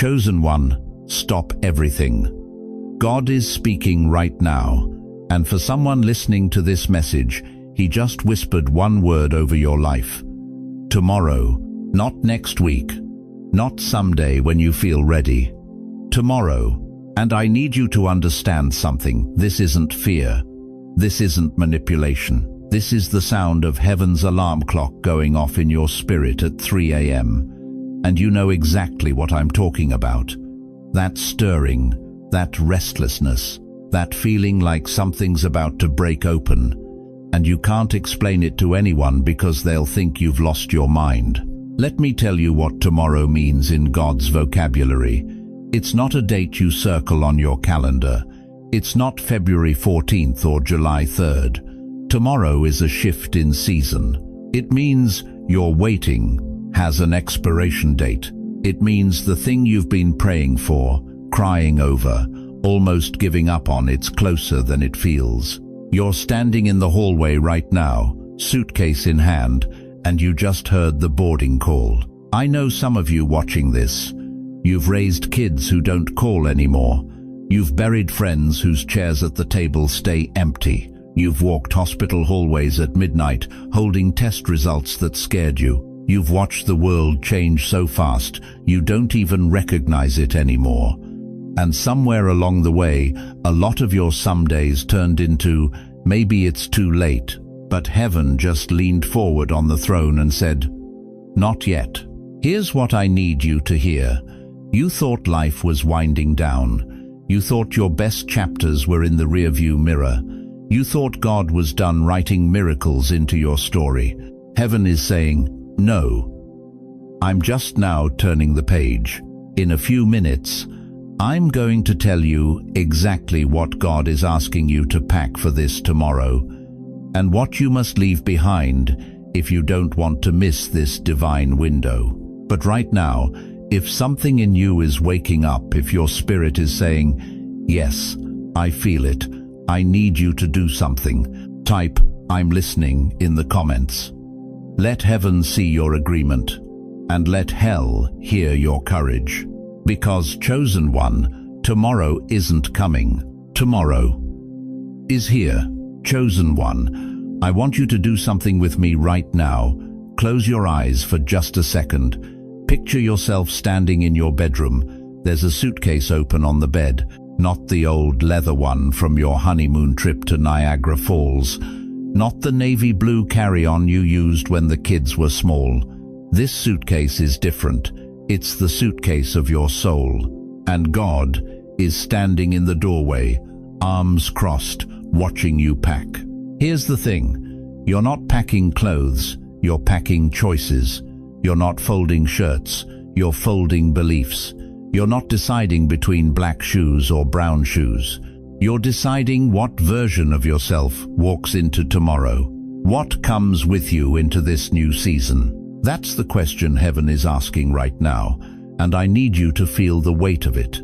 Chosen one, stop everything. God is speaking right now, and for someone listening to this message, He just whispered one word over your life. Tomorrow, not next week, not someday when you feel ready. Tomorrow. And I need you to understand something. This isn't fear. This isn't manipulation. This is the sound of heaven's alarm clock going off in your spirit at 3 a.m. And you know exactly what I'm talking about. That stirring, that restlessness, that feeling like something's about to break open, and you can't explain it to anyone because they'll think you've lost your mind. Let me tell you what tomorrow means in God's vocabulary. It's not a date you circle on your calendar. It's not February 14th or July 3rd. Tomorrow is a shift in season. It means you're waiting has an expiration date. It means the thing you've been praying for, crying over, almost giving up on, it's closer than it feels. You're standing in the hallway right now, suitcase in hand, and you just heard the boarding call. I know some of you watching this. You've raised kids who don't call anymore. You've buried friends whose chairs at the table stay empty. You've walked hospital hallways at midnight, holding test results that scared you. You've watched the world change so fast, you don't even recognize it anymore. And somewhere along the way, a lot of your some days turned into, maybe it's too late, but heaven just leaned forward on the throne and said, not yet. Here's what I need you to hear. You thought life was winding down. You thought your best chapters were in the rearview mirror. You thought God was done writing miracles into your story. Heaven is saying, no. I'm just now turning the page. In a few minutes, I'm going to tell you exactly what God is asking you to pack for this tomorrow, and what you must leave behind if you don't want to miss this divine window. But right now, if something in you is waking up, if your spirit is saying, yes, I feel it, I need you to do something, type, I'm listening in the comments. Let heaven see your agreement, and let hell hear your courage. Because, chosen one, tomorrow isn't coming. Tomorrow is here. Chosen one, I want you to do something with me right now. Close your eyes for just a second. Picture yourself standing in your bedroom. There's a suitcase open on the bed, not the old leather one from your honeymoon trip to Niagara Falls. Not the navy blue carry-on you used when the kids were small. This suitcase is different. It's the suitcase of your soul. And God is standing in the doorway, arms crossed, watching you pack. Here's the thing. You're not packing clothes. You're packing choices. You're not folding shirts. You're folding beliefs. You're not deciding between black shoes or brown shoes. You're deciding what version of yourself walks into tomorrow. What comes with you into this new season? That's the question heaven is asking right now, and I need you to feel the weight of it.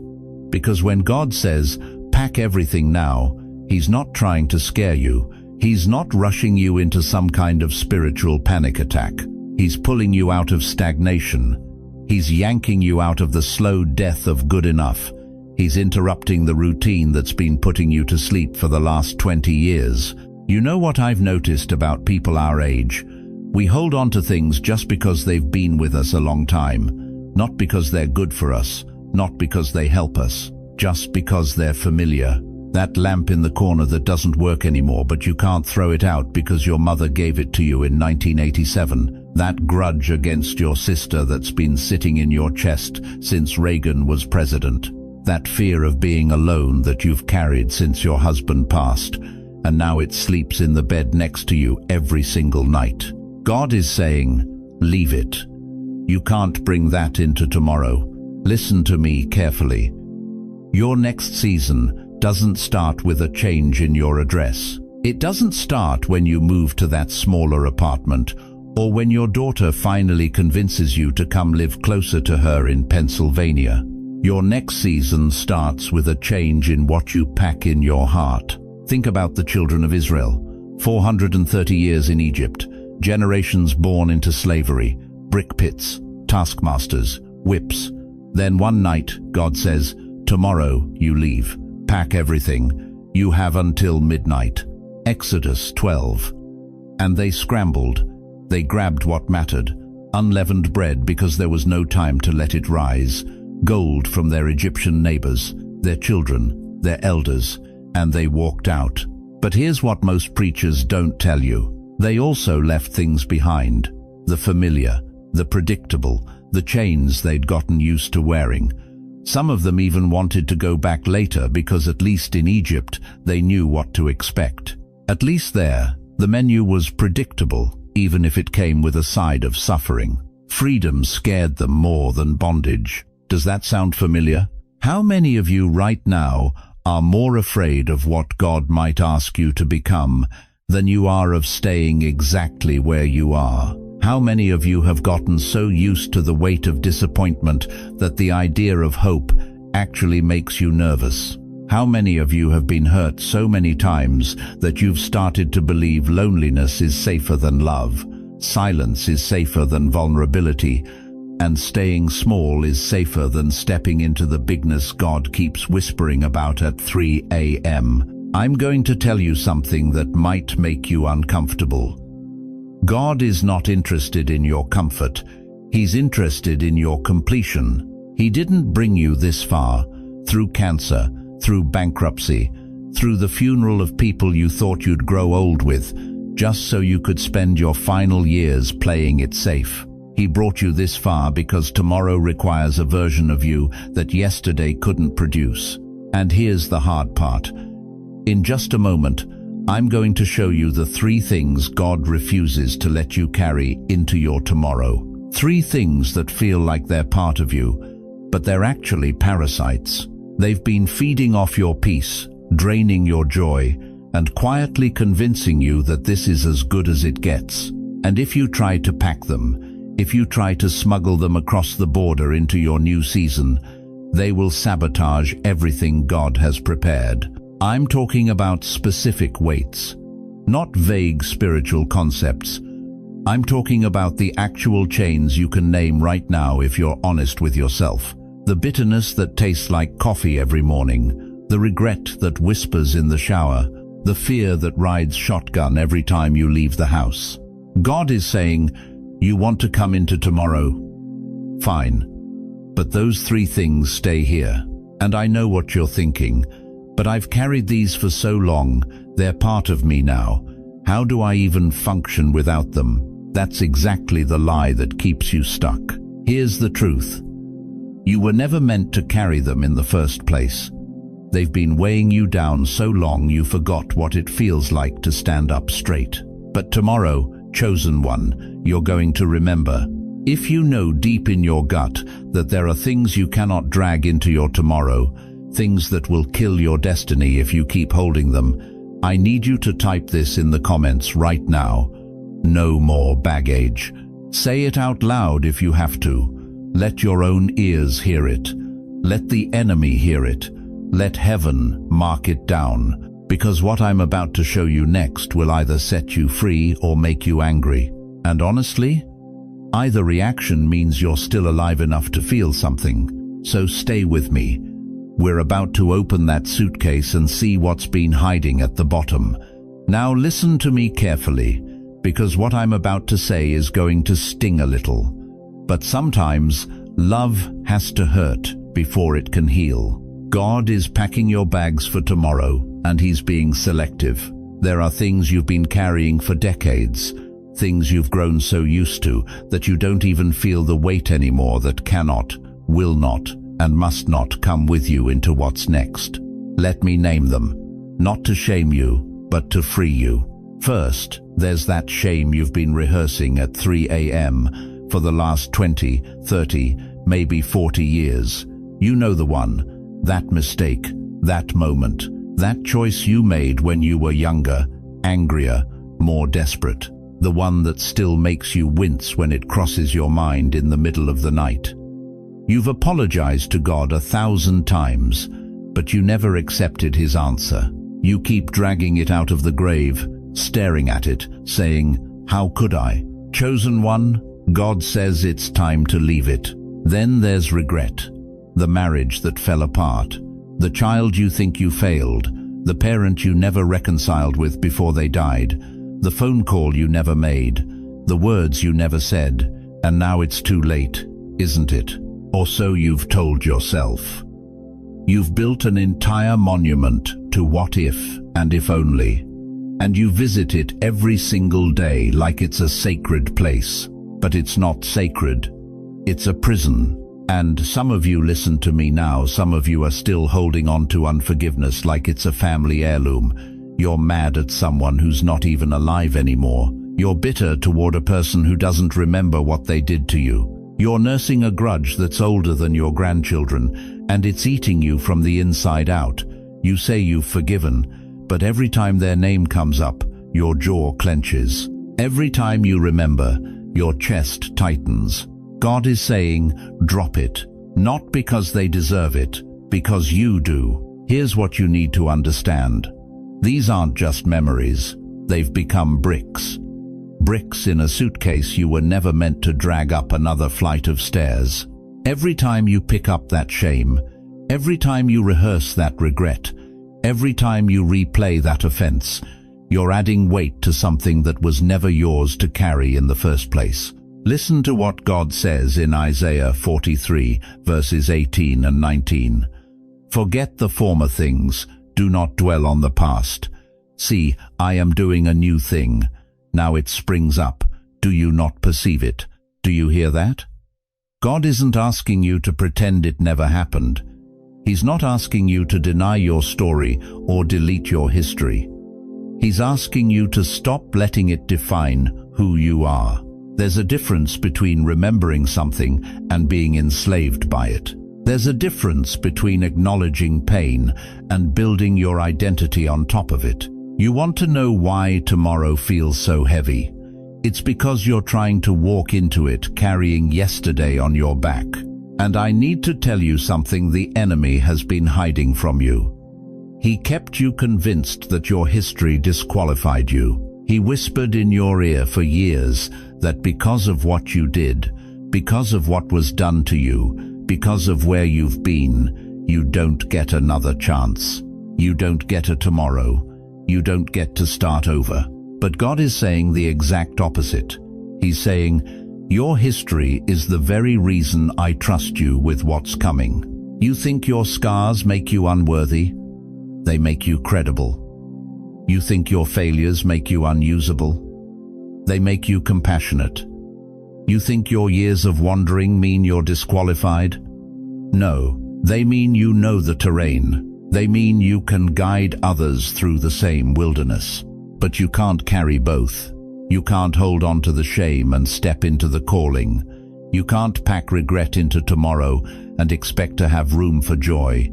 Because when God says, pack everything now, He's not trying to scare you. He's not rushing you into some kind of spiritual panic attack. He's pulling you out of stagnation. He's yanking you out of the slow death of good enough. He's interrupting the routine that's been putting you to sleep for the last 20 years. You know what I've noticed about people our age? We hold on to things just because they've been with us a long time. Not because they're good for us, not because they help us, just because they're familiar. That lamp in the corner that doesn't work anymore, but you can't throw it out because your mother gave it to you in 1987. That grudge against your sister that's been sitting in your chest since Reagan was president. That fear of being alone that you've carried since your husband passed, and now it sleeps in the bed next to you every single night. God is saying, leave it. You can't bring that into tomorrow. Listen to me carefully. Your next season doesn't start with a change in your address. It doesn't start when you move to that smaller apartment, or when your daughter finally convinces you to come live closer to her in Pennsylvania. Your next season starts with a change in what you pack in your heart. Think about the children of Israel. 430 years in Egypt, generations born into slavery, brick pits, taskmasters, whips. Then one night, God says, "Tomorrow you leave. Pack everything. You have until midnight." Exodus 12. And they scrambled. They grabbed what mattered: unleavened bread because there was no time to let it rise, gold from their Egyptian neighbors, their children, their elders, and they walked out. But here's what most preachers don't tell you. They also left things behind: the familiar, the predictable, the chains they'd gotten used to wearing. Some of them even wanted to go back later because at least in Egypt they knew what to expect. At least there, the menu was predictable, even if it came with a side of suffering. Freedom scared them more than bondage. Does that sound familiar? How many of you right now are more afraid of what God might ask you to become than you are of staying exactly where you are? How many of you have gotten so used to the weight of disappointment that the idea of hope actually makes you nervous? How many of you have been hurt so many times that you've started to believe loneliness is safer than love, silence is safer than vulnerability, and staying small is safer than stepping into the bigness God keeps whispering about at 3 a.m.? I'm going to tell you something that might make you uncomfortable. God is not interested in your comfort. He's interested in your completion. He didn't bring you this far, through cancer, through bankruptcy, through the funeral of people you thought you'd grow old with, just so you could spend your final years playing it safe. He brought you this far because tomorrow requires a version of you that yesterday couldn't produce. And here's the hard part. In just a moment, I'm going to show you the 3 things God refuses to let you carry into your tomorrow. 3 things that feel like they're part of you, but they're actually parasites. They've been feeding off your peace, draining your joy, and quietly convincing you that this is as good as it gets. And if you try to pack them, if you try to smuggle them across the border into your new season, they will sabotage everything God has prepared. I'm talking about specific weights, not vague spiritual concepts. I'm talking about the actual chains you can name right now if you're honest with yourself. The bitterness that tastes like coffee every morning, the regret that whispers in the shower, the fear that rides shotgun every time you leave the house. God is saying, you want to come into tomorrow? Fine. But those 3 things stay here. And I know what you're thinking. But I've carried these for so long, they're part of me now. How do I even function without them? That's exactly the lie that keeps you stuck. Here's the truth. You were never meant to carry them in the first place. They've been weighing you down so long you forgot what it feels like to stand up straight. But tomorrow, chosen one, you're going to remember. If you know deep in your gut that there are things you cannot drag into your tomorrow, things that will kill your destiny if you keep holding them, I need you to type this in the comments right now. No more baggage. Say it out loud if you have to. Let your own ears hear it. Let the enemy hear it. Let heaven mark it down. Because what I'm about to show you next will either set you free or make you angry. And honestly, either reaction means you're still alive enough to feel something. So stay with me. We're about to open that suitcase and see what's been hiding at the bottom. Now listen to me carefully, because what I'm about to say is going to sting a little. But sometimes, love has to hurt before it can heal. God is packing your bags for tomorrow, and He's being selective. There are things you've been carrying for decades, things you've grown so used to that you don't even feel the weight anymore that cannot, will not, and must not come with you into what's next. Let me name them, not to shame you, but to free you. First, there's that shame you've been rehearsing at 3 a.m., for the last 20, 30, maybe 40 years. You know the one, that mistake, that moment, that choice you made when you were younger, angrier, more desperate. The one that still makes you wince when it crosses your mind in the middle of the night. You've apologized to God 1,000 times, but you never accepted His answer. You keep dragging it out of the grave, staring at it, saying, "How could I?" Chosen one, God says it's time to leave it. Then there's regret. the marriage that fell apart, the child you think you failed, the parent you never reconciled with before they died, the phone call you never made, the words you never said, and now it's too late, isn't it? Or so you've told yourself. You've built an entire monument to what if and if only, and you visit it every single day like it's a sacred place. But it's not sacred. It's a prison. And some of you listen to me now, some of you are still holding on to unforgiveness like it's a family heirloom. You're mad at someone who's not even alive anymore. You're bitter toward a person who doesn't remember what they did to you. You're nursing a grudge that's older than your grandchildren, and it's eating you from the inside out. You say you've forgiven, but every time their name comes up, your jaw clenches. Every time you remember, your chest tightens. God is saying, drop it. Not because they deserve it, because you do. Here's what you need to understand. These aren't just memories. They've become bricks. Bricks in a suitcase you were never meant to drag up another flight of stairs. Every time you pick up that shame, every time you rehearse that regret, every time you replay that offense, you're adding weight to something that was never yours to carry in the first place. Listen to what God says in Isaiah 43, verses 18 and 19. Forget the former things, do not dwell on the past. See, I am doing a new thing. Now it springs up. Do you not perceive it? Do you hear that? God isn't asking you to pretend it never happened. He's not asking you to deny your story or delete your history. He's asking you to stop letting it define who you are. There's a difference between remembering something and being enslaved by it. There's a difference between acknowledging pain and building your identity on top of it. You want to know why tomorrow feels so heavy? It's because you're trying to walk into it carrying yesterday on your back. And I need to tell you something the enemy has been hiding from you. He kept you convinced that your history disqualified you. He whispered in your ear for years that because of what you did, because of what was done to you, because of where you've been, you don't get another chance. You don't get a tomorrow. You don't get to start over. But God is saying the exact opposite. He's saying, your history is the very reason I trust you with what's coming. You think your scars make you unworthy? They make you credible. You think your failures make you unusable? They make you compassionate. You think your years of wandering mean you're disqualified? No, they mean you know the terrain. They mean you can guide others through the same wilderness. But you can't carry both. You can't hold on to the shame and step into the calling. You can't pack regret into tomorrow and expect to have room for joy.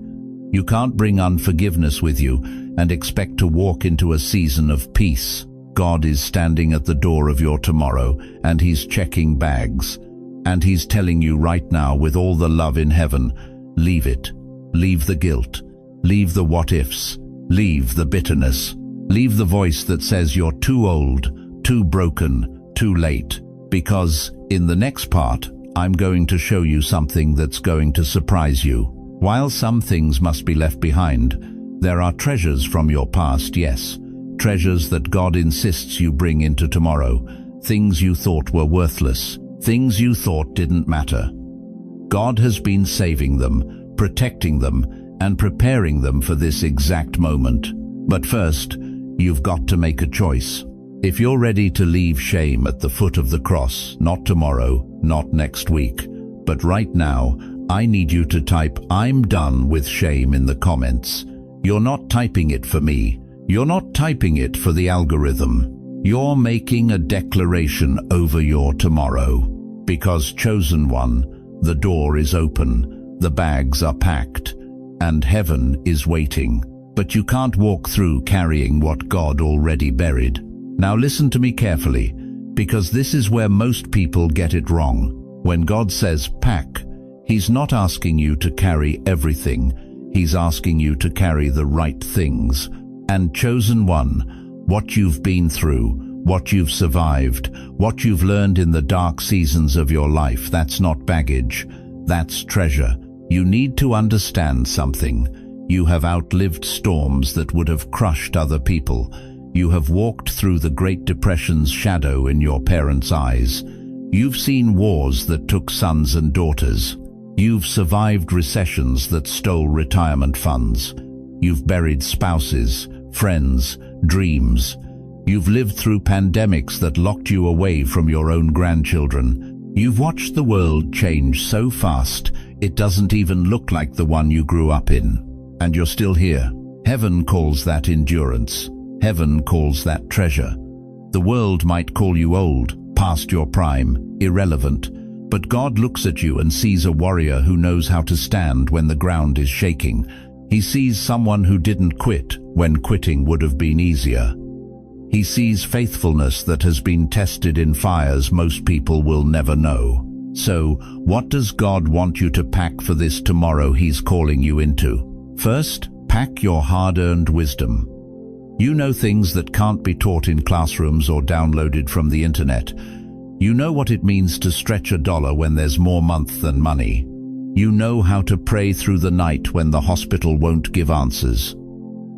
You can't bring unforgiveness with you and expect to walk into a season of peace. God is standing at the door of your tomorrow, and He's checking bags. And He's telling you right now with all the love in heaven, leave it. Leave the guilt. Leave the what-ifs. Leave the bitterness. Leave the voice that says you're too old, too broken, too late. Because in the next part, I'm going to show you something that's going to surprise you. While some things must be left behind, there are treasures from your past, yes. Treasures that God insists you bring into tomorrow. Things you thought were worthless. Things you thought didn't matter. God has been saving them, protecting them, and preparing them for this exact moment. But first, you've got to make a choice. If you're ready to leave shame at the foot of the cross, not tomorrow, not next week, but right now, I need you to type "I'm done with shame" in the comments. You're not typing it for me. You're not typing it for the algorithm. You're making a declaration over your tomorrow. Because, chosen one, the door is open, the bags are packed, and heaven is waiting. But you can't walk through carrying what God already buried. Now listen to me carefully, because this is where most people get it wrong. When God says pack, He's not asking you to carry everything. He's asking you to carry the right things. And chosen one, what you've been through, what you've survived, what you've learned in the dark seasons of your life, that's not baggage, that's treasure. You need to understand something. You have outlived storms that would have crushed other people. You have walked through the Great Depression's shadow in your parents' eyes. You've seen wars that took sons and daughters. You've survived recessions that stole retirement funds. You've buried spouses, friends, dreams. You've lived through pandemics that locked you away from your own grandchildren. You've watched the world change so fast, it doesn't even look like the one you grew up in. And you're still here. Heaven calls that endurance. Heaven calls that treasure. The world might call you old, past your prime, irrelevant, but God looks at you and sees a warrior who knows how to stand when the ground is shaking. He sees someone who didn't quit when quitting would have been easier. He sees faithfulness that has been tested in fires most people will never know. So, what does God want you to pack for this tomorrow He's calling you into? First, pack your hard-earned wisdom. You know things that can't be taught in classrooms or downloaded from the internet. You know what it means to stretch $1 when there's more month than money. You know how to pray through the night when the hospital won't give answers.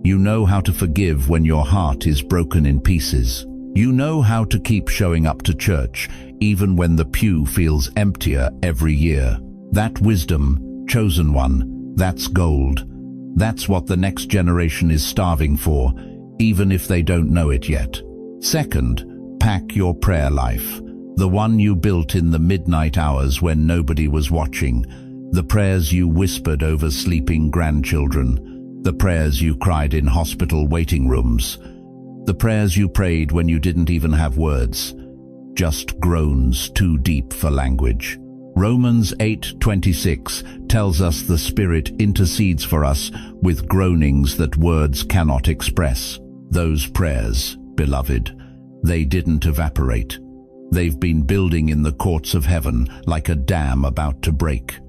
You know how to forgive when your heart is broken in pieces. You know how to keep showing up to church, even when the pew feels emptier every year. That wisdom, chosen one, that's gold. That's what the next generation is starving for, even if they don't know it yet. Second, pack your prayer life. The one you built in the midnight hours when nobody was watching. The prayers you whispered over sleeping grandchildren. The prayers you cried in hospital waiting rooms. The prayers you prayed when you didn't even have words. Just groans too deep for language. Romans 8:26 tells us the Spirit intercedes for us with groanings that words cannot express. Those prayers, beloved, they didn't evaporate. They've been building in the courts of heaven like a dam about to break.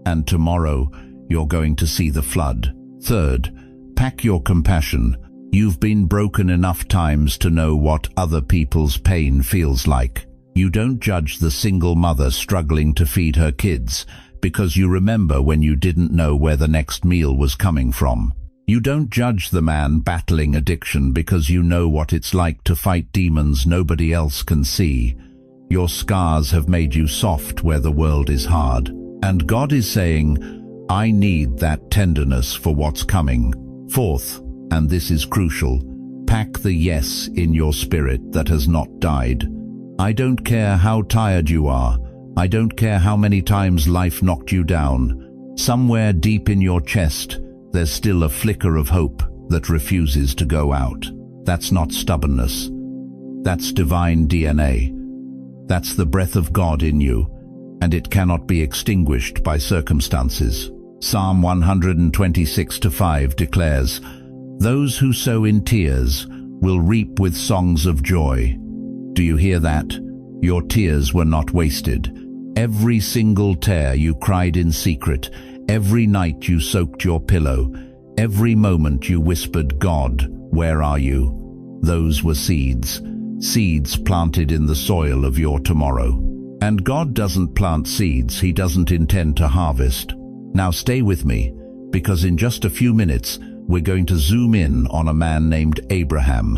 And tomorrow, you're going to see the flood. Third, pack your compassion. You've been broken enough times to know what other people's pain feels like. You don't judge the single mother struggling to feed her kids because you remember when you didn't know where the next meal was coming from. You don't judge the man battling addiction because you know what it's like to fight demons nobody else can see. Your scars have made you soft where the world is hard. And God is saying, I need that tenderness for what's coming. Fourth, and this is crucial, pack the yes in your spirit that has not died. I don't care how tired you are. I don't care how many times life knocked you down. Somewhere deep in your chest, there's still a flicker of hope that refuses to go out. That's not stubbornness. That's divine DNA. That's the breath of God in you, and it cannot be extinguished by circumstances. Psalm 126:5 declares, Those who sow in tears will reap with songs of joy. Do you hear that? Your tears were not wasted. Every single tear you cried in secret, every night you soaked your pillow, every moment you whispered, God, where are you? Those were seeds. Seeds planted in the soil of your tomorrow. And God doesn't plant seeds He doesn't intend to harvest. Now stay with me, because in just a few minutes, we're going to zoom in on a man named Abraham.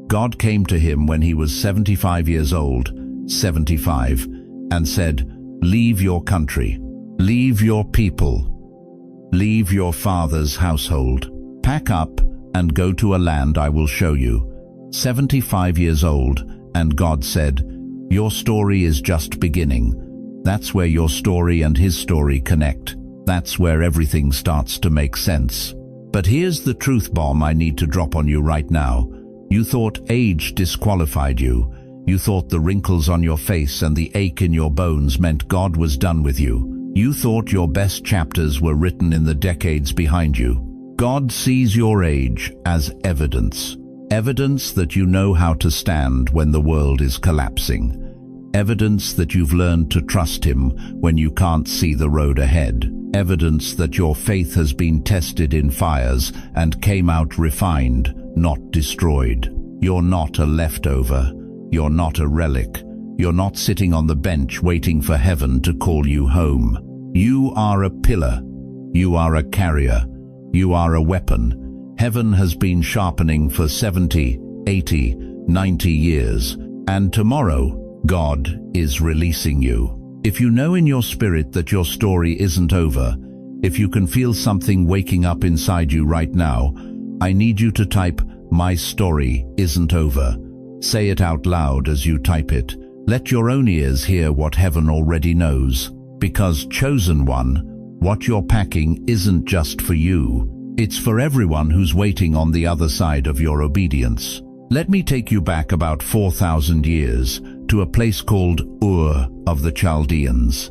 God came to him when he was 75 years old, 75, and said, Leave your country, leave your people, leave your father's household, pack up and go to a land I will show you. 75 years old, and God said, Your story is just beginning. That's where your story and his story connect. That's where everything starts to make sense. But here's the truth bomb I need to drop on you right now. You thought age disqualified you. You thought the wrinkles on your face and the ache in your bones meant God was done with you. You thought your best chapters were written in the decades behind you. God sees your age as evidence. Evidence that you know how to stand when the world is collapsing. Evidence that you've learned to trust Him when you can't see the road ahead. Evidence that your faith has been tested in fires and came out refined, not destroyed. You're not a leftover. You're not a relic. You're not sitting on the bench waiting for heaven to call you home. You are a pillar. You are a carrier. You are a weapon. Heaven has been sharpening for 70, 80, 90 years, and tomorrow, God is releasing you. If you know in your spirit that your story isn't over, if you can feel something waking up inside you right now, I need you to type, "My story isn't over." Say it out loud as you type it. Let your own ears hear what heaven already knows. Because, chosen one, what you're packing isn't just for you. It's for everyone who's waiting on the other side of your obedience. Let me take you back about 4,000 years to a place called Ur of the Chaldeans.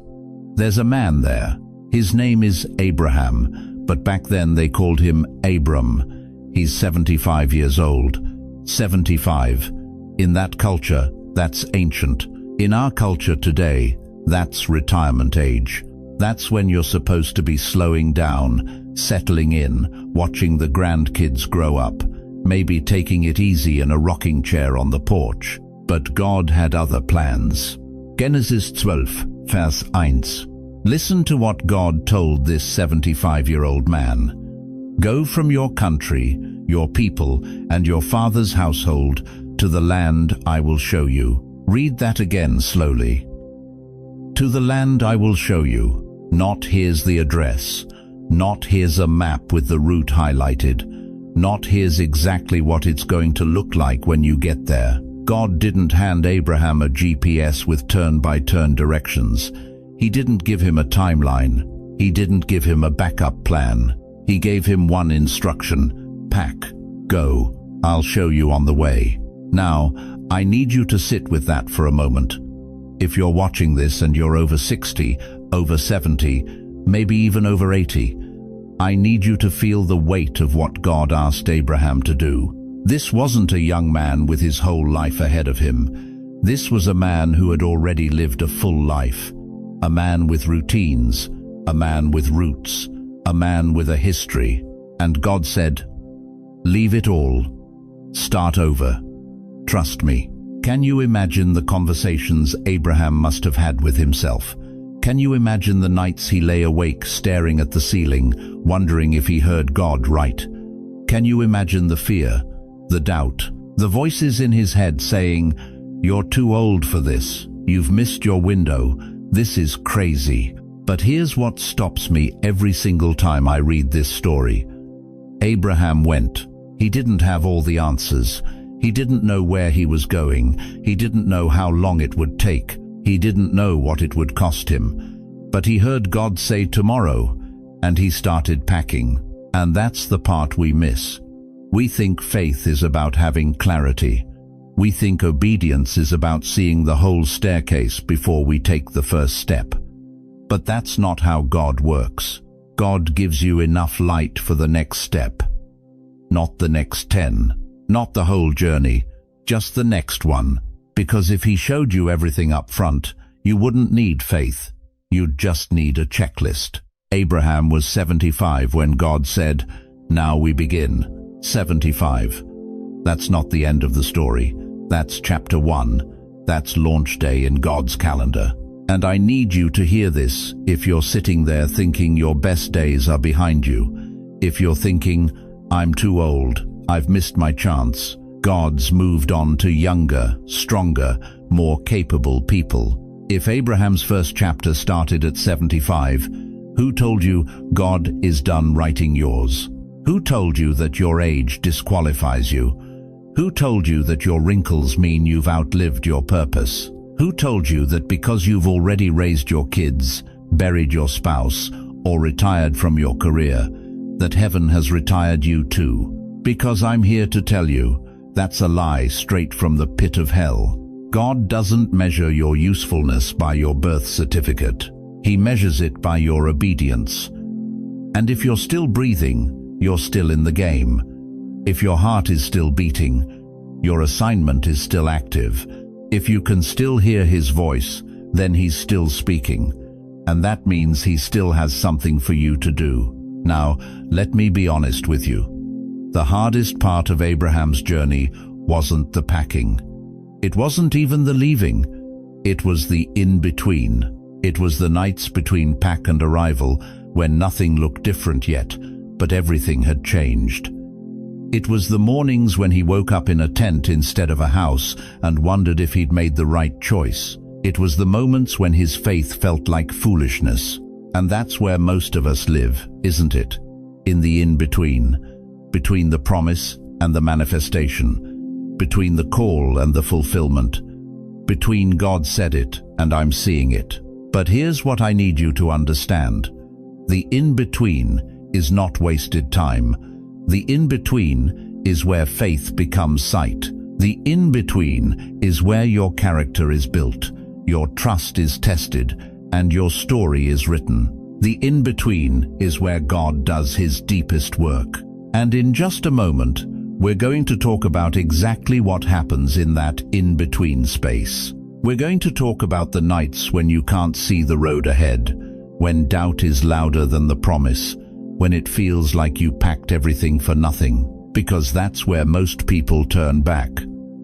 There's a man there. His name is Abraham, but back then they called him Abram. He's 75 years old. 75. In that culture, that's ancient. In our culture today, that's retirement age. That's when you're supposed to be slowing down, settling in, watching the grandkids grow up, maybe taking it easy in a rocking chair on the porch. But God had other plans. Genesis 12, Vers 1. Listen to what God told this 75-year-old man. Go from your country, your people, and your father's household to the land I will show you. Read that again slowly. To the land I will show you. Not here's the address. Not here's a map with the route highlighted. Not here's exactly what it's going to look like when you get there. God didn't hand Abraham a GPS with turn-by-turn directions. He didn't give him a timeline. He didn't give him a backup plan. He gave him one instruction: pack, go, I'll show you on the way. Now, I need you to sit with that for a moment. If you're watching this and you're over 60, over 70, maybe even over 80, I need you to feel the weight of what God asked Abraham to do. This wasn't a young man with his whole life ahead of him. This was a man who had already lived a full life. A man with routines, a man with roots, a man with a history. And God said, "Leave it all. Start over. Trust me." Can you imagine the conversations Abraham must have had with himself? Can you imagine the nights he lay awake staring at the ceiling, wondering if he heard God right? Can you imagine the fear, the doubt, the voices in his head saying, "You're too old for this. You've missed your window. This is crazy." But here's what stops me every single time I read this story. Abraham went. He didn't have all the answers. He didn't know where he was going. He didn't know how long it would take. He didn't know what it would cost him. But he heard God say tomorrow, and he started packing. And that's the part we miss. We think faith is about having clarity. We think obedience is about seeing the whole staircase before we take the first step. But that's not how God works. God gives you enough light for the next step. Not the next 10. Not the whole journey, just the next one. Because if he showed you everything up front, you wouldn't need faith. You'd just need a checklist. Abraham was 75 when God said, "Now we begin." 75. That's not the end of the story. That's chapter 1. That's launch day in God's calendar. And I need you to hear this if you're sitting there thinking your best days are behind you. If you're thinking, "I'm too old. I've missed my chance." God's moved on to younger, stronger, more capable people. If Abraham's first chapter started at 75, who told you God is done writing yours? Who told you that your age disqualifies you? Who told you that your wrinkles mean you've outlived your purpose? Who told you that because you've already raised your kids, buried your spouse, or retired from your career, that heaven has retired you too? Because I'm here to tell you, that's a lie straight from the pit of hell. God doesn't measure your usefulness by your birth certificate. He measures it by your obedience. And if you're still breathing, you're still in the game. If your heart is still beating, your assignment is still active. If you can still hear his voice, then he's still speaking. And that means he still has something for you to do. Now, let me be honest with you. The hardest part of Abraham's journey wasn't the packing. It wasn't even the leaving. It was the in-between. It was the nights between pack and arrival, when nothing looked different yet, but everything had changed. It was the mornings when he woke up in a tent instead of a house and wondered if he'd made the right choice. It was the moments when his faith felt like foolishness. And that's where most of us live, isn't it? In the in-between. Between the promise and the manifestation. Between the call and the fulfillment. Between God said it and I'm seeing it. But here's what I need you to understand. The in-between is not wasted time. The in-between is where faith becomes sight. The in-between is where your character is built, your trust is tested, and your story is written. The in-between is where God does his deepest work. And in just a moment, we're going to talk about exactly what happens in that in-between space. We're going to talk about the nights when you can't see the road ahead, when doubt is louder than the promise, when it feels like you packed everything for nothing, because that's where most people turn back.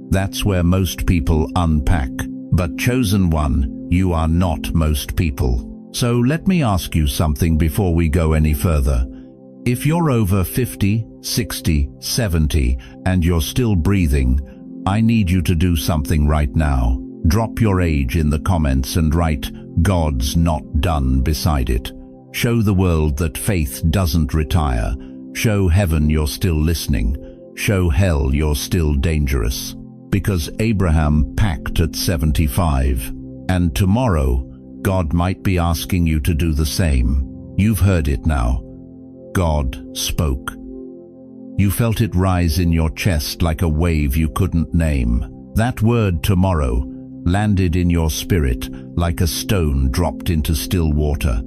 That's where most people unpack. But chosen one, you are not most people. So let me ask you something before we go any further. If you're over 50, 60, 70, and you're still breathing, I need you to do something right now. Drop your age in the comments and write, "God's not done" beside it. Show the world that faith doesn't retire. Show heaven you're still listening. Show hell you're still dangerous. Because Abraham packed at 75. And tomorrow, God might be asking you to do the same. You've heard it now. God spoke. You felt it rise in your chest like a wave you couldn't name. That word tomorrow landed in your spirit like a stone dropped into still water,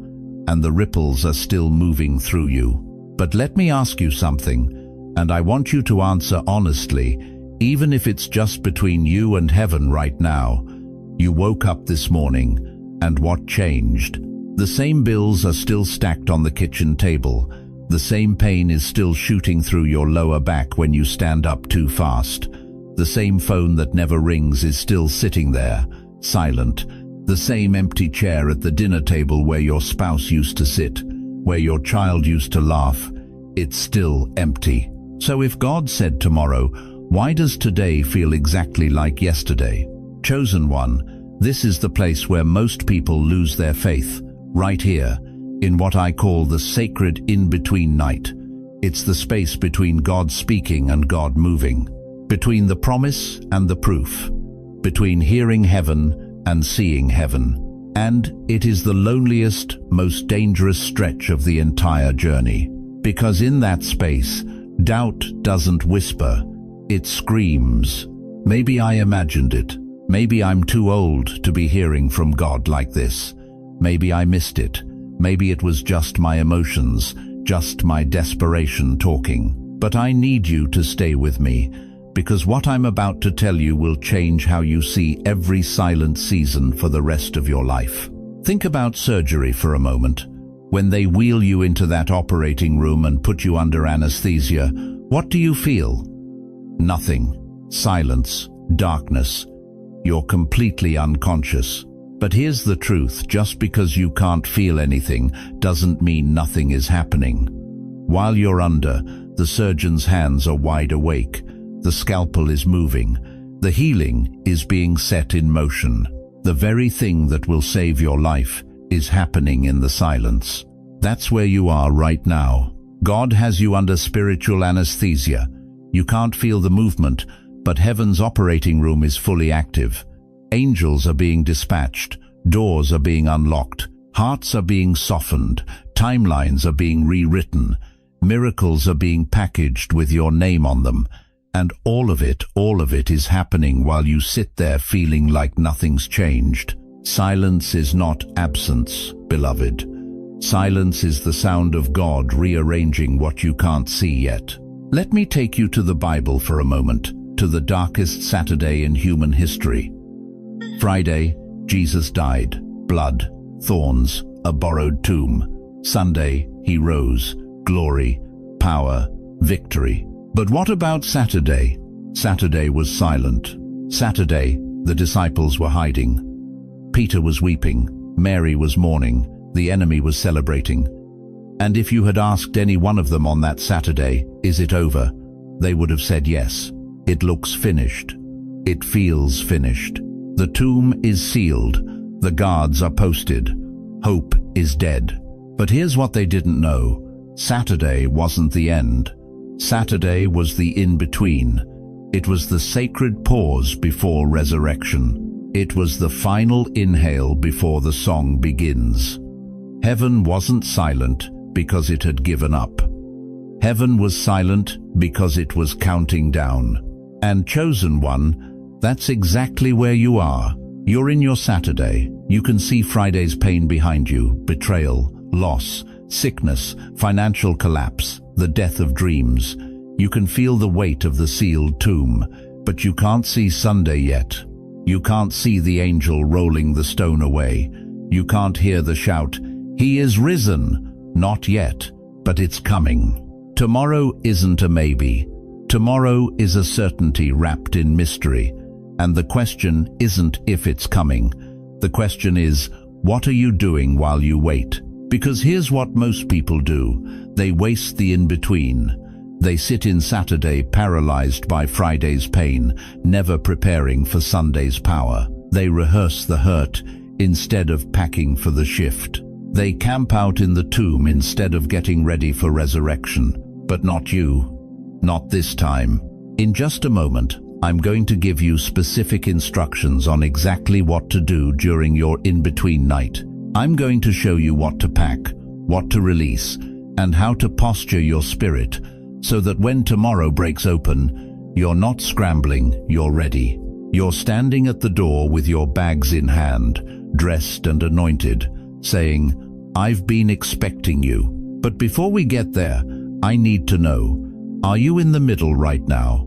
and the ripples are still moving through you. But let me ask you something, and I want you to answer honestly, even if it's just between you and heaven right now. You woke up this morning, and what changed? The same bills are still stacked on the kitchen table. The same pain is still shooting through your lower back when you stand up too fast. The same phone that never rings is still sitting there, silent. The same empty chair at the dinner table where your spouse used to sit, where your child used to laugh, it's still empty. So if God said tomorrow, why does today feel exactly like yesterday? Chosen one, this is the place where most people lose their faith, right here, in what I call the sacred in-between night. It's the space between God speaking and God moving, between the promise and the proof, between hearing heaven and seeing heaven. And it is the loneliest, most dangerous stretch of the entire journey. Because in that space, doubt doesn't whisper, it screams. Maybe I imagined it. Maybe I'm too old to be hearing from God like this. Maybe I missed it. Maybe it was just my emotions, just my desperation talking. But I need you to stay with me, because what I'm about to tell you will change how you see every silent season for the rest of your life. Think about surgery for a moment. When they wheel you into that operating room and put you under anesthesia, what do you feel? Nothing. Silence. Darkness. You're completely unconscious. But here's the truth, just because you can't feel anything doesn't mean nothing is happening. While you're under, the surgeon's hands are wide awake. The scalpel is moving. The healing is being set in motion. The very thing that will save your life is happening in the silence. That's where you are right now. God has you under spiritual anesthesia. You can't feel the movement, but heaven's operating room is fully active. Angels are being dispatched. Doors are being unlocked. Hearts are being softened. Timelines are being rewritten. Miracles are being packaged with your name on them. And all of it is happening while you sit there feeling like nothing's changed. Silence is not absence, beloved. Silence is the sound of God rearranging what you can't see yet. Let me take you to the Bible for a moment, to the darkest Saturday in human history. Friday, Jesus died. Blood, thorns, a borrowed tomb. Sunday, he rose. Glory, power, victory. But what about Saturday? Saturday was silent. Saturday, the disciples were hiding. Peter was weeping. Mary was mourning, the enemy was celebrating. And if you had asked any one of them on that Saturday, "Is it over?" they would have said yes. It looks finished. It feels finished. The tomb is sealed. The guards are posted. Hope is dead. But here's what they didn't know. Saturday wasn't the end. Saturday was the in-between. It was the sacred pause before resurrection. It was the final inhale before the song begins. Heaven wasn't silent because it had given up. Heaven was silent because it was counting down. And chosen one, that's exactly where you are. You're in your Saturday. You can see Friday's pain behind you, betrayal, loss, sickness, financial collapse, the death of dreams. You can feel the weight of the sealed tomb, but you can't see Sunday yet. You can't see the angel rolling the stone away. You can't hear the shout, "He is risen!" Not yet, but it's coming. Tomorrow isn't a maybe. Tomorrow is a certainty wrapped in mystery. And the question isn't if it's coming. The question is, what are you doing while you wait? Because here's what most people do. They waste the in-between. They sit in Saturday paralyzed by Friday's pain, never preparing for Sunday's power. They rehearse the hurt instead of packing for the shift. They camp out in the tomb instead of getting ready for resurrection. But not you. Not this time. In just a moment, I'm going to give you specific instructions on exactly what to do during your in-between night. I'm going to show you what to pack, what to release, and how to posture your spirit so that when tomorrow breaks open, you're not scrambling, you're ready. You're standing at the door with your bags in hand, dressed and anointed, saying, "I've been expecting you." But before we get there, I need to know, are you in the middle right now?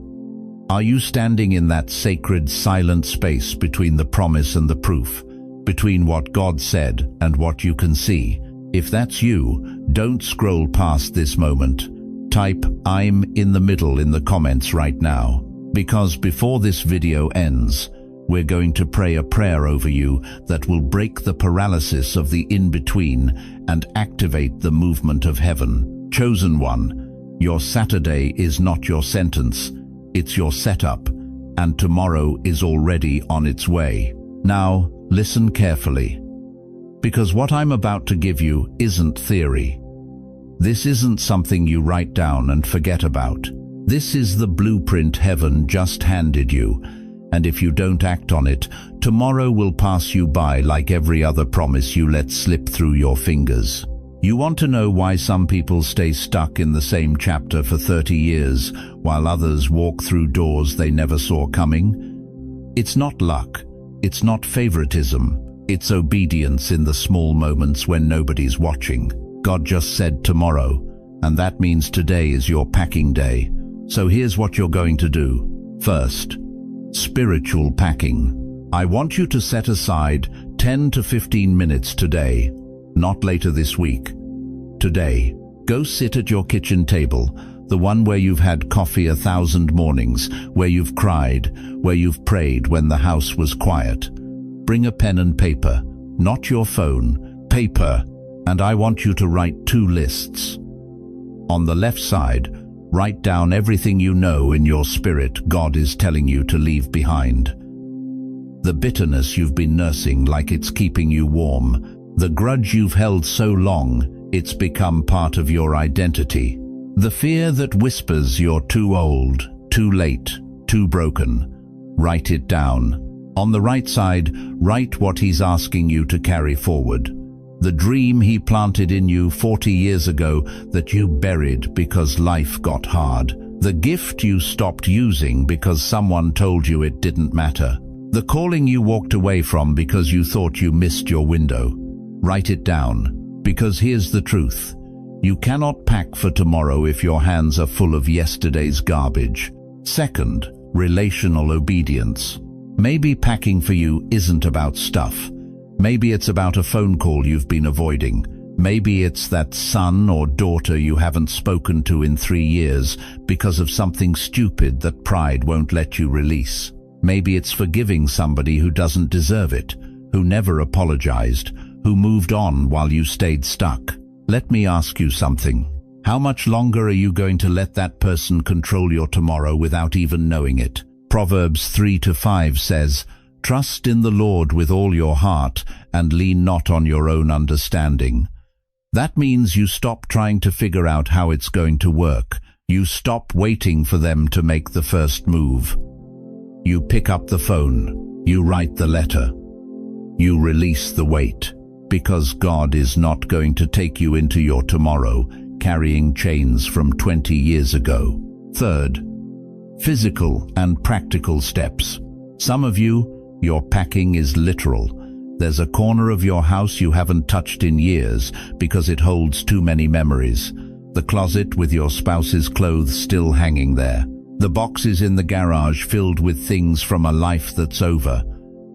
Are you standing in that sacred, silent space between the promise and the proof, between what God said and what you can see? If that's you, don't scroll past this moment. Type "I'm in the middle" in the comments right now, because before this video ends, we're going to pray a prayer over you that will break the paralysis of the in-between and activate the movement of heaven. Chosen one, your Saturday is not your sentence. It's your setup, and tomorrow is already on its way. Now, listen carefully, because what I'm about to give you isn't theory. This isn't something you write down and forget about. This is the blueprint heaven just handed you, and if you don't act on it, tomorrow will pass you by like every other promise you let slip through your fingers. You want to know why some people stay stuck in the same chapter for 30 years, while others walk through doors they never saw coming? It's not luck. It's not favoritism. It's obedience in the small moments when nobody's watching. God just said tomorrow, and that means today is your packing day. So here's what you're going to do. First, spiritual packing. I want you to set aside 10 to 15 minutes today, not later this week. Today, go sit at your kitchen table, the one where you've had coffee 1,000 mornings, where you've cried, where you've prayed when the house was quiet. Bring a pen and paper, not your phone, paper, and I want you to write 2 lists. On the left side, write down everything you know in your spirit God is telling you to leave behind. The bitterness you've been nursing like it's keeping you warm. The grudge you've held so long, it's become part of your identity. The fear that whispers you're too old, too late, too broken. Write it down. On the right side, write what he's asking you to carry forward. The dream he planted in you 40 years ago that you buried because life got hard. The gift you stopped using because someone told you it didn't matter. The calling you walked away from because you thought you missed your window. Write it down, because here's the truth. You cannot pack for tomorrow if your hands are full of yesterday's garbage. Second, relational obedience. Maybe packing for you isn't about stuff. Maybe it's about a phone call you've been avoiding. Maybe it's that son or daughter you haven't spoken to in 3 years because of something stupid that pride won't let you release. Maybe it's forgiving somebody who doesn't deserve it, who never apologized, who moved on while you stayed stuck. Let me ask you something. How much longer are you going to let that person control your tomorrow without even knowing it? Proverbs 3:5 says, "Trust in the Lord with all your heart and lean not on your own understanding." That means you stop trying to figure out how it's going to work. You stop waiting for them to make the first move. You pick up the phone. You write the letter. You release the weight, because God is not going to take you into your tomorrow carrying chains from 20 years ago. Third, physical and practical steps. Some of you, your packing is literal. There's a corner of your house you haven't touched in years because it holds too many memories. The closet with your spouse's clothes still hanging there. The boxes in the garage filled with things from a life that's over.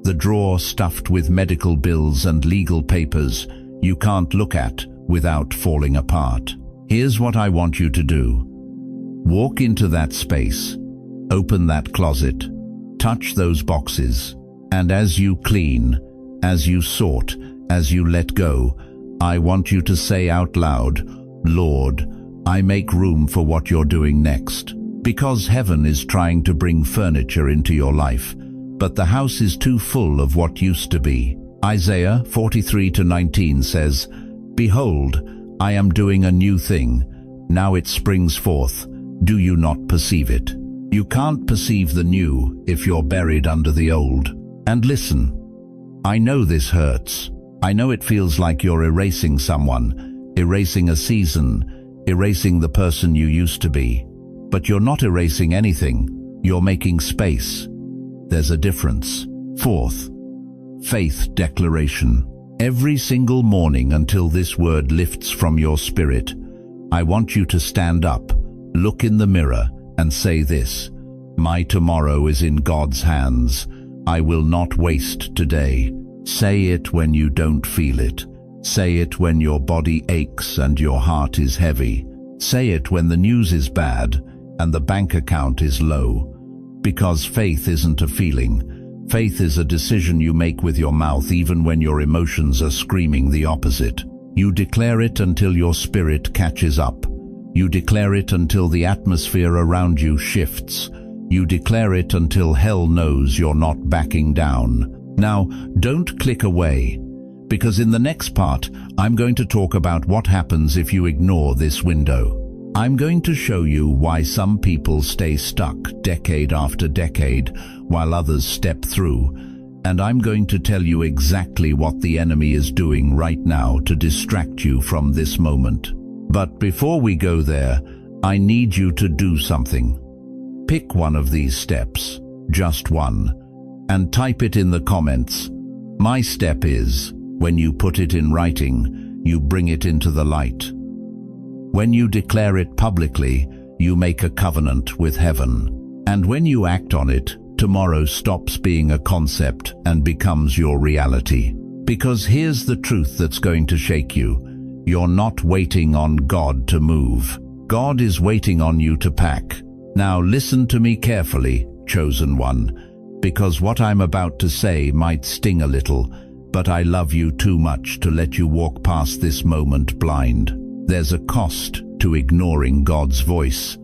The drawer stuffed with medical bills and legal papers you can't look at without falling apart. Here's what I want you to do. Walk into that space. Open that closet. Touch those boxes. And as you clean, as you sort, as you let go, I want you to say out loud, "Lord, I make room for what you're doing next." Because heaven is trying to bring furniture into your life, but the house is too full of what used to be. Isaiah 43:19 says, "Behold, I am doing a new thing. Now it springs forth. Do you not perceive it?" You can't perceive the new if you're buried under the old. And listen, I know this hurts. I know it feels like you're erasing someone, erasing a season, erasing the person you used to be. But you're not erasing anything. You're making space. There's a difference. Fourth, faith declaration. Every single morning until this word lifts from your spirit, I want you to stand up, look in the mirror, and say this: "My tomorrow is in God's hands. I will not waste today." Say it when you don't feel it. Say it when your body aches and your heart is heavy. Say it when the news is bad and the bank account is low. Because faith isn't a feeling. Faith is a decision you make with your mouth even when your emotions are screaming the opposite. You declare it until your spirit catches up. You declare it until the atmosphere around you shifts. You declare it until hell knows you're not backing down. Now, don't click away, because in the next part, I'm going to talk about what happens if you ignore this window. I'm going to show you why some people stay stuck decade after decade, while others step through. And I'm going to tell you exactly what the enemy is doing right now to distract you from this moment. But before we go there, I need you to do something. Pick one of these steps, just one, and type it in the comments. My step is, when you put it in writing, you bring it into the light. When you declare it publicly, you make a covenant with heaven. And when you act on it, tomorrow stops being a concept and becomes your reality. Because here's the truth that's going to shake you. You're not waiting on God to move. God is waiting on you to pack. Now listen to me carefully, chosen one, because what I'm about to say might sting a little, but I love you too much to let you walk past this moment blind. There's a cost to ignoring God's voice.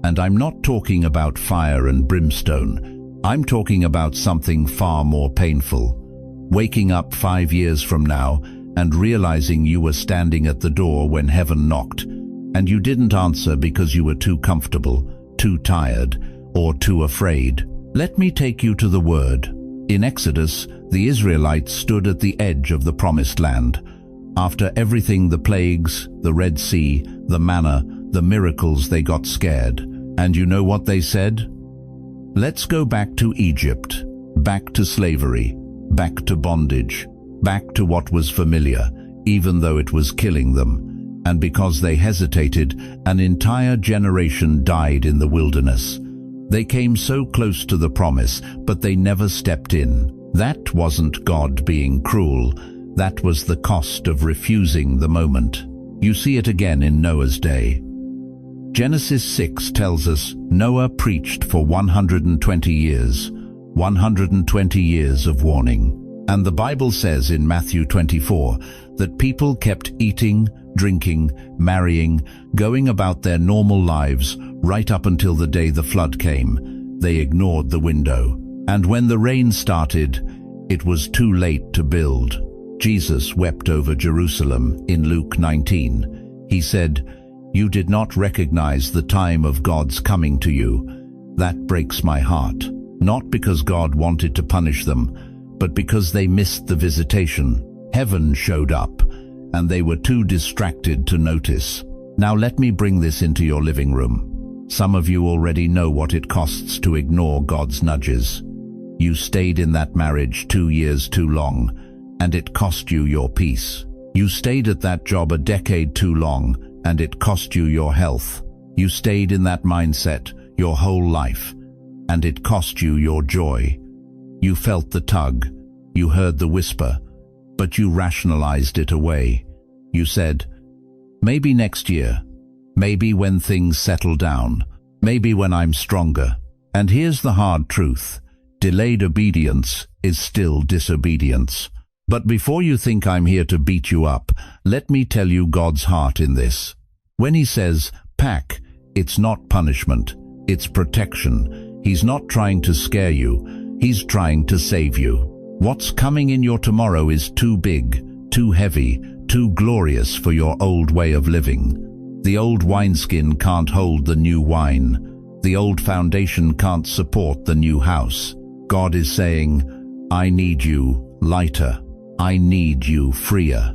And I'm not talking about fire and brimstone. I'm talking about something far more painful. Waking up 5 years from now and realizing you were standing at the door when heaven knocked, and you didn't answer because you were too comfortable, too tired, or too afraid. Let me take you to the Word. In Exodus, the Israelites stood at the edge of the Promised Land. After everything, the plagues, the Red Sea, the manna, the miracles, they got scared. And you know what they said? Let's go back to Egypt, back to slavery, back to bondage, back to what was familiar, even though it was killing them. And because they hesitated, an entire generation died in the wilderness. They came so close to the promise, but they never stepped in. That wasn't God being cruel. That was the cost of refusing the moment. You see it again in Noah's day. Genesis 6 tells us Noah preached for 120 years, 120 years of warning. And the Bible says in Matthew 24 that people kept eating, drinking, marrying, going about their normal lives right up until the day the flood came. They ignored the window. And when the rain started, it was too late to build. Jesus wept over Jerusalem in Luke 19. He said, "You did not recognize the time of God's coming to you. That breaks my heart." Not because God wanted to punish them, but because they missed the visitation. Heaven showed up, and they were too distracted to notice. Now let me bring this into your living room. Some of you already know what it costs to ignore God's nudges. You stayed in that marriage 2 years too long, and it cost you your peace. You stayed at that job a decade too long, and it cost you your health. You stayed in that mindset your whole life, and it cost you your joy. You felt the tug, you heard the whisper, but you rationalized it away. You said, "Maybe next year, maybe when things settle down, maybe when I'm stronger." And here's the hard truth: delayed obedience is still disobedience. But before you think I'm here to beat you up, let me tell you God's heart in this. When He says, pack, it's not punishment, it's protection. He's not trying to scare you, He's trying to save you. What's coming in your tomorrow is too big, too heavy, too glorious for your old way of living. The old wineskin can't hold the new wine. The old foundation can't support the new house. God is saying, I need you lighter. I need you freer.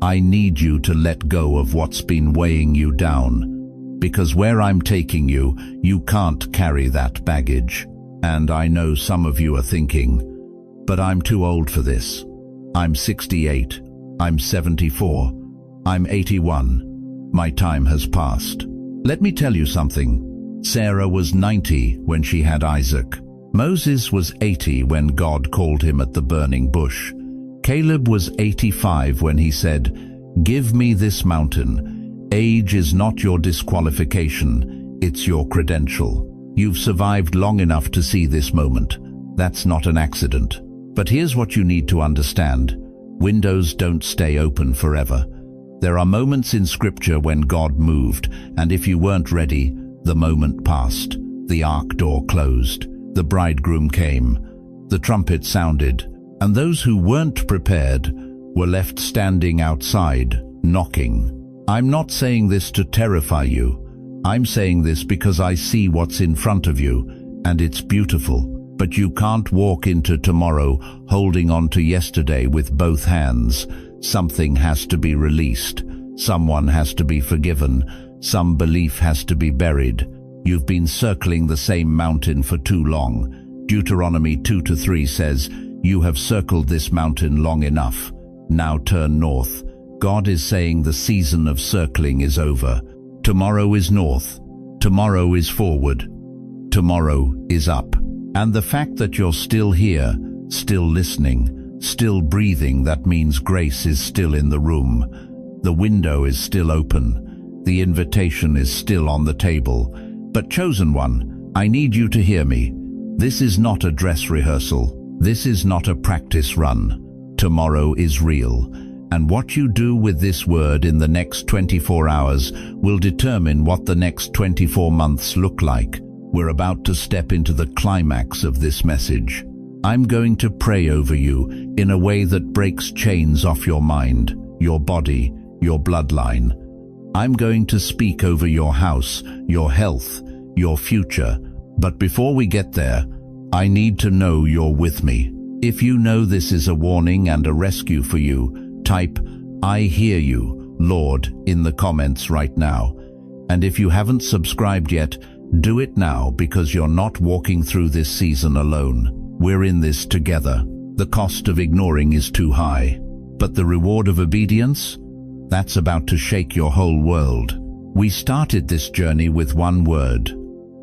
I need you to let go of what's been weighing you down. Because where I'm taking you, you can't carry that baggage. And I know some of you are thinking, but I'm too old for this. I'm 68. I'm 74. I'm 81. My time has passed. Let me tell you something. Sarah was 90 when she had Isaac. Moses was 80 when God called him at the burning bush. Caleb was 85 when he said, "Give me this mountain." Age is not your disqualification, it's your credential. You've survived long enough to see this moment. That's not an accident. But here's what you need to understand. Windows don't stay open forever. There are moments in Scripture when God moved, and if you weren't ready, the moment passed. The ark door closed. The bridegroom came. The trumpet sounded. And those who weren't prepared were left standing outside, knocking. I'm not saying this to terrify you. I'm saying this because I see what's in front of you, and it's beautiful. But you can't walk into tomorrow holding on to yesterday with both hands. Something has to be released. Someone has to be forgiven. Some belief has to be buried. You've been circling the same mountain for too long. Deuteronomy 2-3 says, "You have circled this mountain long enough. Now turn north." God is saying the season of circling is over. Tomorrow is north. Tomorrow is forward. Tomorrow is up. And the fact that you're still here, still listening, still breathing, that means grace is still in the room. The window is still open. The invitation is still on the table. But chosen one, I need you to hear me. This is not a dress rehearsal. This is not a practice run. Tomorrow is real. And what you do with this word in the next 24 hours will determine what the next 24 months look like. We're about to step into the climax of this message. I'm going to pray over you in a way that breaks chains off your mind, your body, your bloodline. I'm going to speak over your house, your health, your future. But before we get there, I need to know you're with me. If you know this is a warning and a rescue for you, type, "I hear you, Lord," in the comments right now. And if you haven't subscribed yet, do it now, because you're not walking through this season alone. We're in this together. The cost of ignoring is too high, but the reward of obedience, that's about to shake your whole world. We started this journey with one word: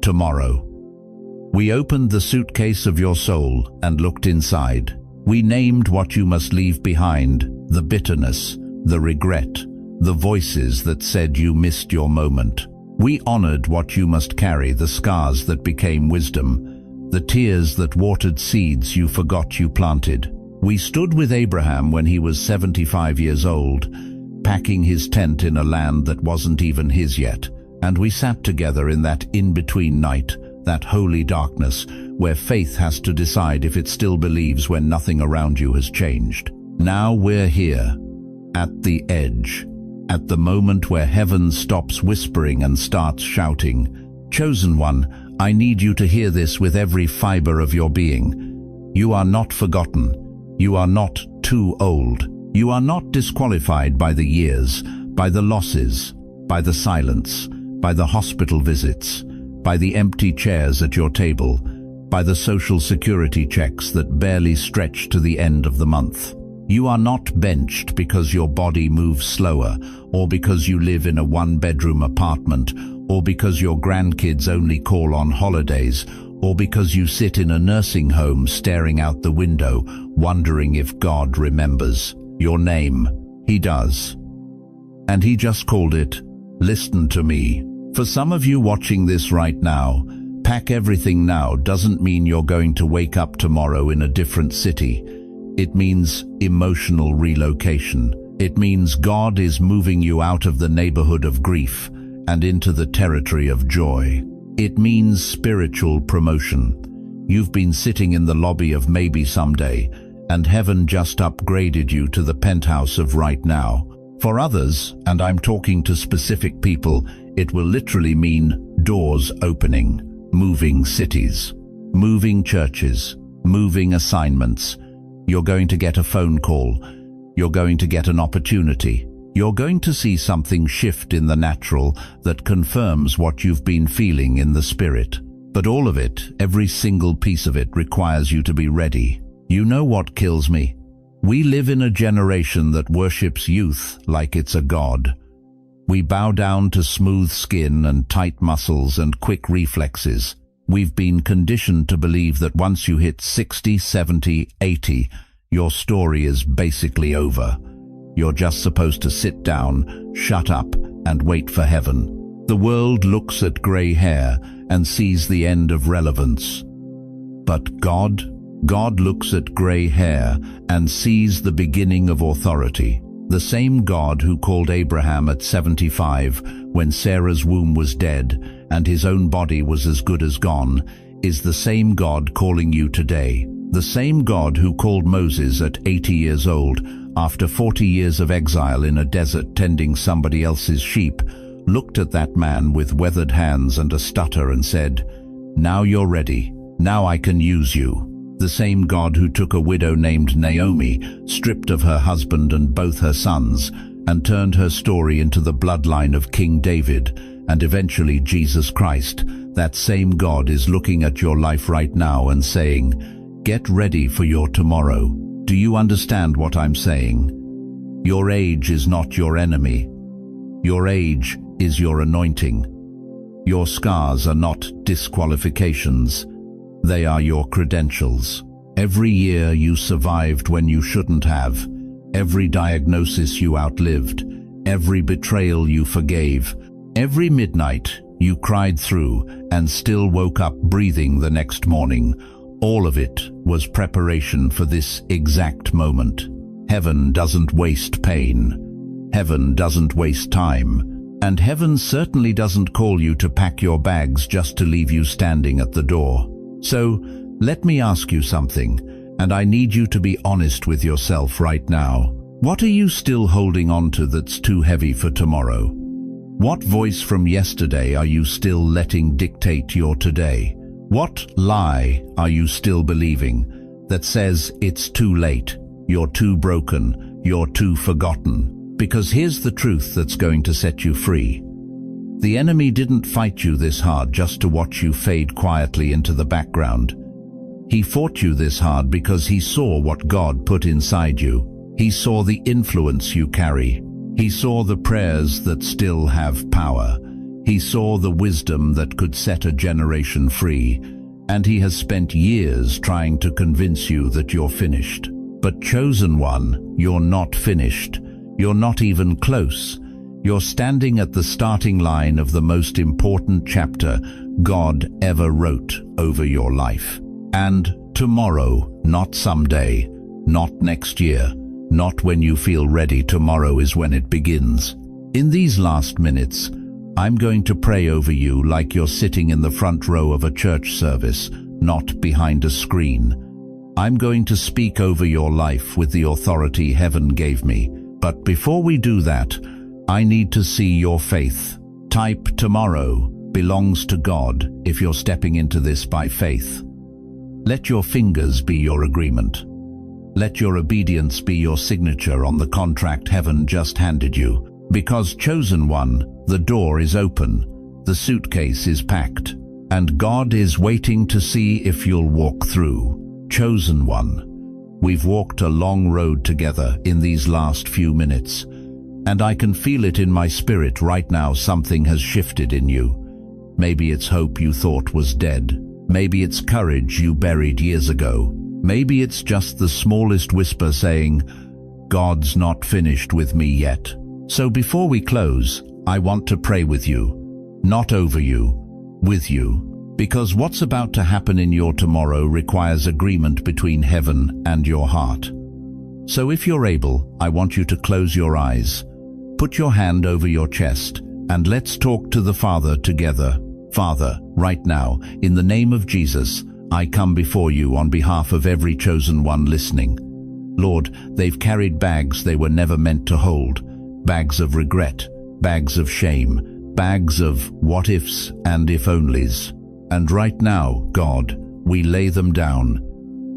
tomorrow. We opened the suitcase of your soul and looked inside. We named what you must leave behind: the bitterness, the regret, the voices that said you missed your moment. We honored what you must carry: the scars that became wisdom, the tears that watered seeds you forgot you planted. We stood with Abraham when he was 75 years old, packing his tent in a land that wasn't even his yet, and we sat together in that in-between night, that holy darkness, where faith has to decide if it still believes when nothing around you has changed. Now we're here, at the edge, at the moment where heaven stops whispering and starts shouting. Chosen one, I need you to hear this with every fiber of your being. You are not forgotten. You are not too old. You are not disqualified by the years, by the losses, by the silence, by the hospital visits, by the empty chairs at your table, by the social security checks that barely stretch to the end of the month. You are not benched because your body moves slower, or because you live in a one-bedroom apartment, or because your grandkids only call on holidays, or because you sit in a nursing home staring out the window, wondering if God remembers your name. He does. And he just called it, "Listen to me." For some of you watching this right now, pack everything now doesn't mean you're going to wake up tomorrow in a different city. It means emotional relocation. It means God is moving you out of the neighborhood of grief and into the territory of joy. It means spiritual promotion. You've been sitting in the lobby of maybe someday, and heaven just upgraded you to the penthouse of right now. For others, and I'm talking to specific people, it will literally mean doors opening, moving cities, moving churches, moving assignments. You're going to get a phone call. You're going to get an opportunity. You're going to see something shift in the natural that confirms what you've been feeling in the spirit. But all of it, every single piece of it, requires you to be ready. You know what kills me? We live in a generation that worships youth like it's a god. We bow down to smooth skin and tight muscles and quick reflexes. We've been conditioned to believe that once you hit 60, 70, 80, your story is basically over. You're just supposed to sit down, shut up, and wait for heaven. The world looks at grey hair and sees the end of relevance. But God looks at grey hair and sees the beginning of authority. The same God who called Abraham at 75 when Sarah's womb was dead and his own body was as good as gone is the same God calling you today. The same God who called Moses at 80 years old after 40 years of exile in a desert tending somebody else's sheep looked at that man with weathered hands and a stutter and said, "Now you're ready. Now I can use you." The same God who took a widow named Naomi, stripped of her husband and both her sons, and turned her story into the bloodline of King David and eventually Jesus Christ, that same God is looking at your life right now and saying, "Get ready for your tomorrow." Do you understand what I'm saying? Your age is not your enemy. Your age is your anointing. Your scars are not disqualifications. They are your credentials. Every year you survived when you shouldn't have. Every diagnosis you outlived. Every betrayal you forgave. Every midnight you cried through and still woke up breathing the next morning. All of it was preparation for this exact moment. Heaven doesn't waste pain. Heaven doesn't waste time. And heaven certainly doesn't call you to pack your bags just to leave you standing at the door. So, let me ask you something, and I need you to be honest with yourself right now. What are you still holding on to that's too heavy for tomorrow? What voice from yesterday are you still letting dictate your today? What lie are you still believing that says it's too late, you're too broken, you're too forgotten? Because here's the truth that's going to set you free. The enemy didn't fight you this hard just to watch you fade quietly into the background. He fought you this hard because he saw what God put inside you. He saw the influence you carry. He saw the prayers that still have power. He saw the wisdom that could set a generation free. And he has spent years trying to convince you that you're finished. But chosen one, you're not finished. You're not even close. You're standing at the starting line of the most important chapter God ever wrote over your life. And tomorrow, not someday, not next year, not when you feel ready. Tomorrow is when it begins. In these last minutes, I'm going to pray over you like you're sitting in the front row of a church service, not behind a screen. I'm going to speak over your life with the authority heaven gave me. But before we do that, I need to see your faith. Type "tomorrow belongs to God" if you're stepping into this by faith. Let your fingers be your agreement. Let your obedience be your signature on the contract heaven just handed you. Because, chosen one, the door is open, the suitcase is packed, and God is waiting to see if you'll walk through. Chosen one, we've walked a long road together in these last few minutes, and I can feel it in my spirit right now. Something has shifted in you. Maybe it's hope you thought was dead. Maybe it's courage you buried years ago. Maybe it's just the smallest whisper saying, "God's not finished with me yet." So before we close, I want to pray with you, not over you, with you, because what's about to happen in your tomorrow requires agreement between heaven and your heart. So if you're able, I want you to close your eyes, put your hand over your chest, and let's talk to the Father together. Father, right now, in the name of Jesus, I come before you on behalf of every chosen one listening. Lord, they've carried bags they were never meant to hold. Bags of regret, bags of shame, bags of what-ifs and if-onlys. And right now, God, we lay them down.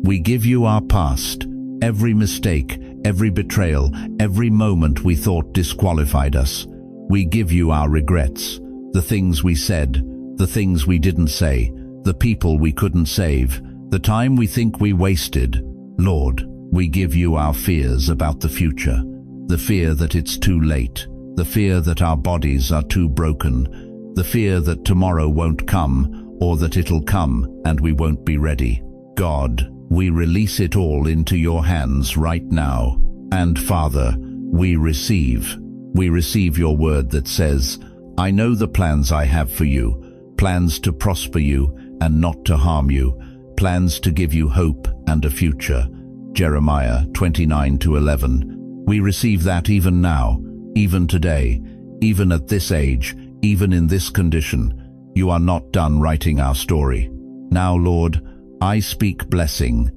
We give you our past, every mistake, every betrayal, every moment we thought disqualified us. We give you our regrets, the things we said, the things we didn't say, the people we couldn't save, the time we think we wasted. Lord, we give you our fears about the future. The fear that it's too late, the fear that our bodies are too broken, the fear that tomorrow won't come, or that it'll come and we won't be ready. God, we release it all into your hands right now. And Father, we receive your word that says, "I know the plans I have for you, plans to prosper you and not to harm you, plans to give you hope and a future." Jeremiah 29:11. We receive that even now, even today, even at this age, even in this condition. You are not done writing our story. Now, Lord, I speak blessing.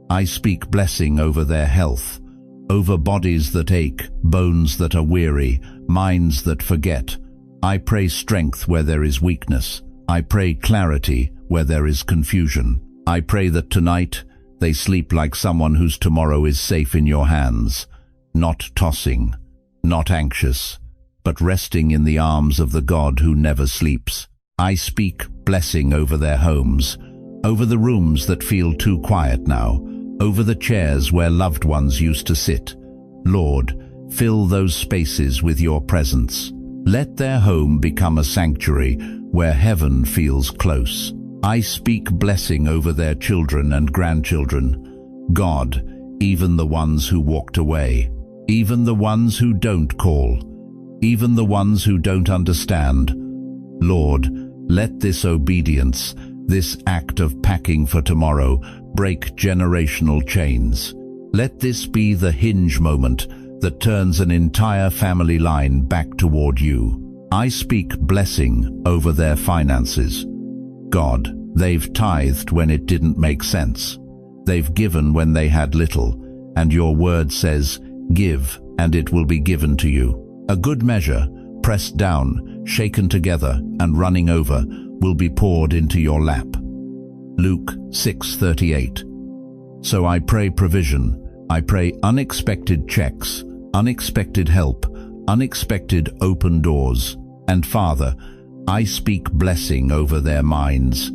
I speak blessing over their health, over bodies that ache, bones that are weary, minds that forget. I pray strength where there is weakness. I pray clarity where there is confusion. I pray that tonight they sleep like someone whose tomorrow is safe in your hands. Not tossing, not anxious, but resting in the arms of the God who never sleeps. I speak blessing over their homes, over the rooms that feel too quiet now, over the chairs where loved ones used to sit. Lord, fill those spaces with your presence. Let their home become a sanctuary where heaven feels close. I speak blessing over their children and grandchildren. God, even the ones who walked away, even the ones who don't call, even the ones who don't understand. Lord, let this obedience, this act of packing for tomorrow, break generational chains. Let this be the hinge moment that turns an entire family line back toward you. I speak blessing over their finances. God, they've tithed when it didn't make sense. They've given when they had little, and your word says, "Give, and it will be given to you." A good measure, pressed down, shaken together, and running over, will be poured into your lap. Luke 6:38. So I pray provision. I pray unexpected checks, unexpected help, unexpected open doors. And Father, I speak blessing over their minds,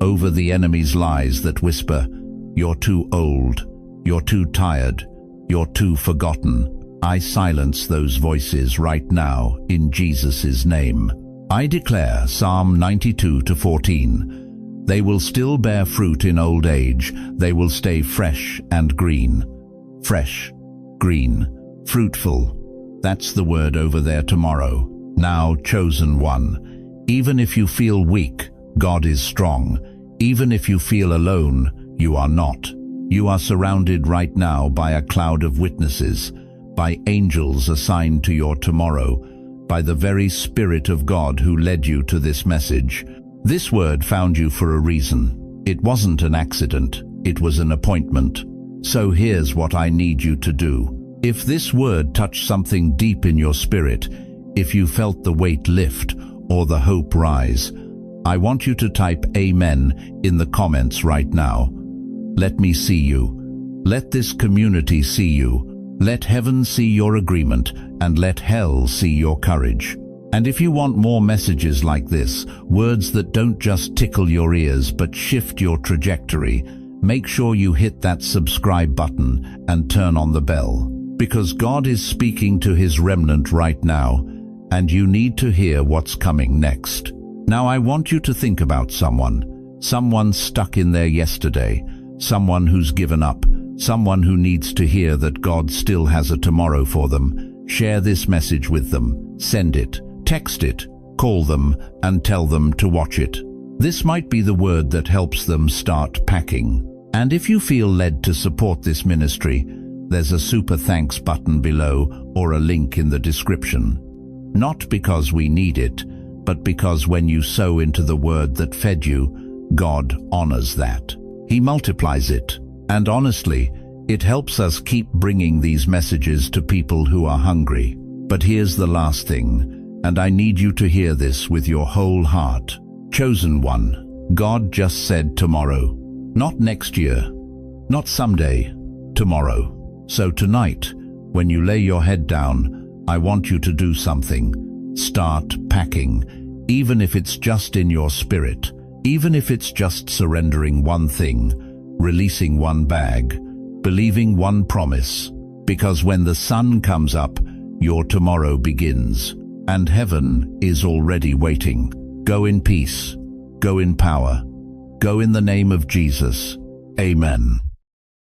over the enemy's lies that whisper, "You're too old, you're too tired, you're too forgotten." I silence those voices right now in Jesus' name. I declare Psalm 92:14. They will still bear fruit in old age. They will stay fresh and green. Fresh, green, fruitful. That's the word over there tomorrow. Now, chosen one, even if you feel weak, God is strong. Even if you feel alone, you are not. You are surrounded right now by a cloud of witnesses, by angels assigned to your tomorrow, by the very Spirit of God who led you to this message. This word found you for a reason. It wasn't an accident, it was an appointment. So here's what I need you to do. If this word touched something deep in your spirit, if you felt the weight lift or the hope rise, I want you to type Amen in the comments right now. Let me see you. Let this community see you. Let heaven see your agreement, and let hell see your courage. And if you want more messages like this, words that don't just tickle your ears but shift your trajectory, make sure you hit that subscribe button and turn on the bell. Because God is speaking to His remnant right now, and you need to hear what's coming next. Now I want you to think about someone stuck in their yesterday, someone who's given up, someone who needs to hear that God still has a tomorrow for them. Share this message with them. Send it, text it, call them, and tell them to watch it. This might be the word that helps them start packing. And if you feel led to support this ministry, there's a super thanks button below or a link in the description. Not because we need it, but because when you sow into the word that fed you, God honors that. He multiplies it. And honestly, it helps us keep bringing these messages to people who are hungry. But here's the last thing, and I need you to hear this with your whole heart. Chosen one, God just said tomorrow. Not next year, not someday, tomorrow. So tonight, when you lay your head down, I want you to do something. Start packing, even if it's just in your spirit, even if it's just surrendering one thing, releasing one bag, believing one promise. Because when the sun comes up, your tomorrow begins, and heaven is already waiting. Go in peace, go in power, go in the name of Jesus. Amen.